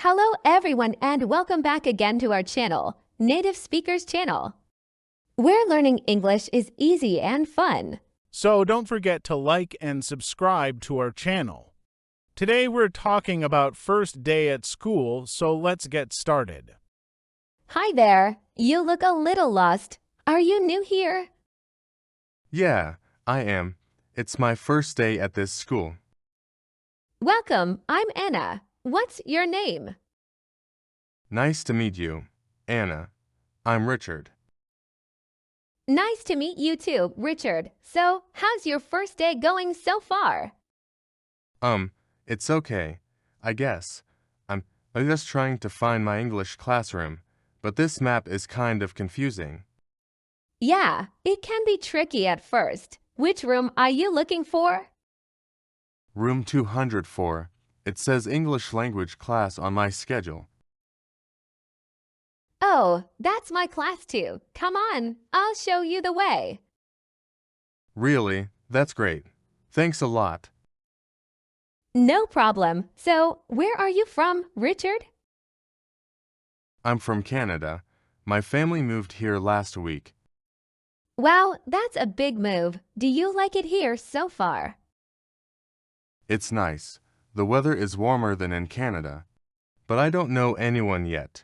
Hello everyone and welcome back again to our channel, Native Speakers Channel. Where learning English is easy and fun. So don't forget to like and subscribe to our channel. Today we're talking about first day at school, so let's get started. Hi there, you look a little lost. Are you new here? Yeah, I am. It's my first day at this school. Welcome, I'm Anna. What's your name? Nice to meet you, Anna. I'm Richard. Nice to meet you too, Richard. So, how's your first day going so far? It's okay, I guess. I'm just trying to find my English classroom, but this map is kind of confusing. Yeah, it can be tricky at first. Which room are you looking for? Room 204. It says English language class on my schedule. Oh, that's my class too. Come on, I'll show you the way. Really? That's great. Thanks a lot. No problem. So, where are you from, Richard? I'm from Canada. My family moved here last week. Wow, that's a big move. Do you like it here so far? It's nice. The weather is warmer than in Canada, but I don't know anyone yet.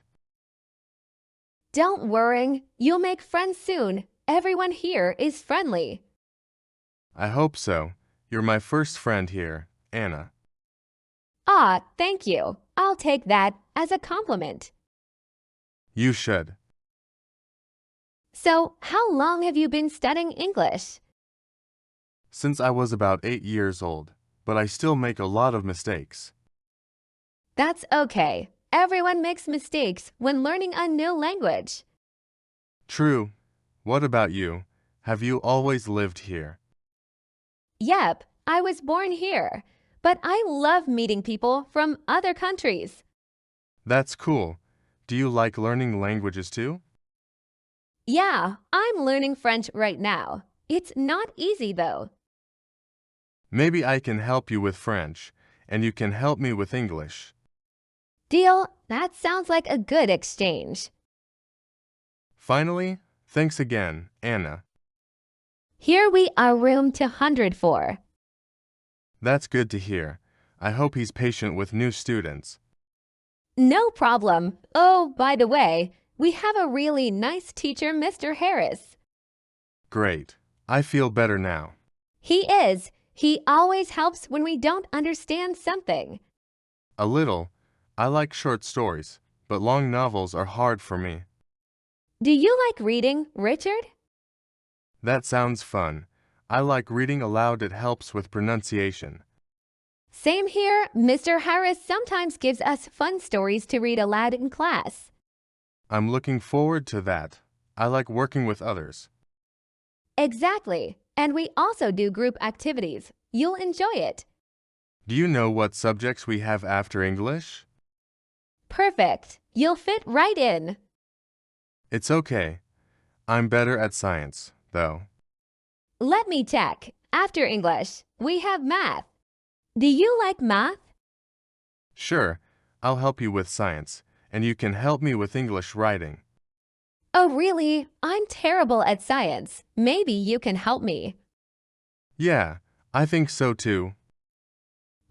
Don't worry, you'll make friends soon. Everyone here is friendly. I hope so. You're my first friend here, Anna. Ah, thank you. I'll take that as a compliment. You should. So, how long have you been studying English? Since I was about 8 years old, but I still make a lot of mistakes. That's okay. Everyone makes mistakes when learning a new language. True. What about you? Have you always lived here? Yep, I was born here, but I love meeting people from other countries. That's cool. Do you like learning languages too? Yeah, I'm learning French right now. It's not easy though. Maybe I can help you with French, and you can help me with English. Deal, that sounds like a good exchange. Finally, thanks again, Anna. Here we are, room 204. That's good to hear. I hope he's patient with new students. No problem. Oh, by the way, we have a really nice teacher, Mr. Harris. Great. I feel better now. He is. He always helps when we don't understand something. A little. I like short stories, but long novels are hard for me. Do you like reading, Richard? That sounds fun. I like reading aloud. It helps with pronunciation. Same here. Mr. Harris sometimes gives us fun stories to read aloud in class. I'm looking forward to that. I like working with others. Exactly. And we also do group activities. You'll enjoy it. Do you know what subjects we have after English? Perfect. You'll fit right in. It's okay. I'm better at science, though. Let me check. After English, we have math. Do you like math? Sure, I'll help you with science, and you can help me with English writing. Oh, really? I'm terrible at science. Maybe you can help me. Yeah, I think so too.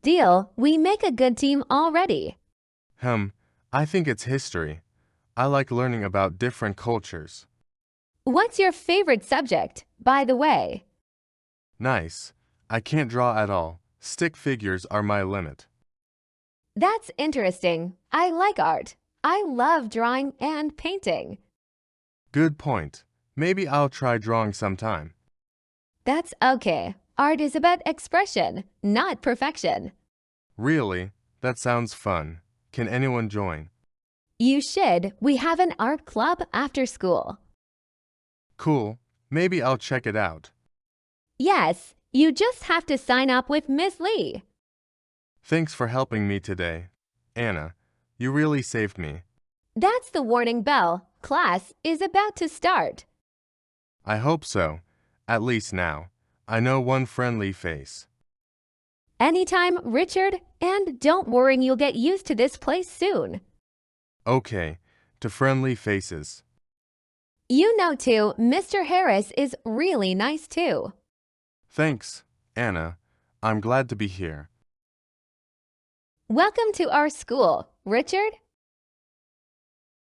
Deal. We make a good team already. I think it's history. I like learning about different cultures. What's your favorite subject, by the way? Nice. I can't draw at all. Stick figures are my limit. That's interesting. I like art. I love drawing and painting. Good point. Maybe I'll try drawing sometime. That's okay. Art is about expression, not perfection. Really? That sounds fun. Can anyone join? You should. We have an art club after school. Cool. Maybe I'll check it out. Yes, you just have to sign up with Miss Lee. Thanks for helping me today. Anna, you really saved me. That's the warning bell. Class is about to start. I hope so. At least now. I know one friendly face. Anytime, Richard, and don't worry, you'll get used to this place soon. Okay, to friendly faces. You know too, Mr. Harris is really nice too. Thanks, Anna. I'm glad to be here. Welcome to our school, Richard.